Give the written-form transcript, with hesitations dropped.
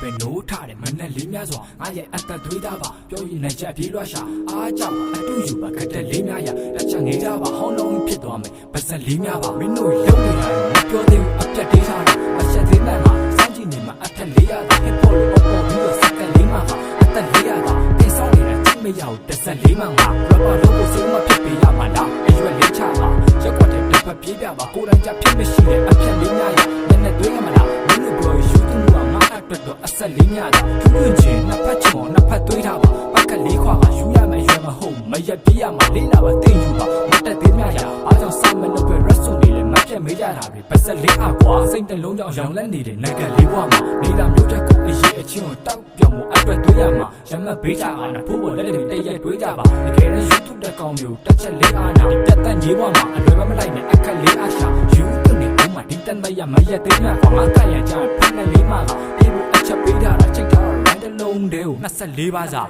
ပဲနိုးထားတယ်မနဲ့လေးများစွာငါရဲ့အသက်သွေးသားပါပြောရင်လည်းချက်ပြေးလွှားရှာအားကြောက်အတူယူပါခက်တဲ့လေးများရလက်ချငေးကြပါဟောင်းလုံးဖြစ်သွားမယ်ပါစက်လေးများပါမင်းတို့လုံးနေတာမပြောသေးဘူးအပြတ်တေးထားတယ်အချက်သေးတတ်မှာစောင့်ကြည့်နေမှာအထက်လေးရတာဟစ်ပေါ်လို့အော်ပြီးတော့စက်ကလေးမှာပါအသက်လေးရတာတင်ဆောင်နေတာကြည့်မရဘူးတစ်ဆက်လေးမှငါရပါလို့ကိုစိတ်မဖြစ်ပေးရမှာလားအရွယ်လေးချပါရက်ကွက်တဲ့တစ်ဖက်ပြေးပြပါကိုယ်တိုင်ကြဖြစ်မရှိတဲ့အပြတ်လေးများရမျက်နှာသွေးကမလားမင်းတို့ပြောယူသူကငါအတွက်တော့အဆက်လေးများတာထူးထွန်းခြင်းနှစ်ဖက်ချောနှစ်ဖက်သွေးထားပါပက်ကလေးခွာကယူရမယ်ရွယ်မဟုတ်မရက်ပြေးရမှာလေးလာပါသိယူပါမတက်သေးများရအားကြောင့်စာမလို့ပဲ rest ဆိုနေလေမပြတ်မေးကြတာတွေပါစက်လေးအကွာစိတ်တလုံးကြောင့်ရောင်လက်နေတဲ့နိုင်ငံလေးဘွားမှာနေတာမျိုးတက်ကိုအရေးအချင်းကိုတောက်ပြောင်မှုအတွက်သွေးရမှာရမဘေးကြအားနာဖို့ပေါ်လက်တွေတရက်တွေးကြပါတကယ်တော့ YouTube တက်ကောင်းမျိုးတက်ချက်လေးအားနာတက်တက်ကြီးဘွားမှာအလွယ်မလိုက်နဲ့အခက်လေးအားရှာယူသူနေဦးမှာဒီတန်မရမရက်သေးများကွာငါကရကြဖက်နဲ့လေးမှာကဒီလိုအချက်ပေးထားတာချိန်ထားတော့ right တစ်လုံးတည်းကို24ပါးစာ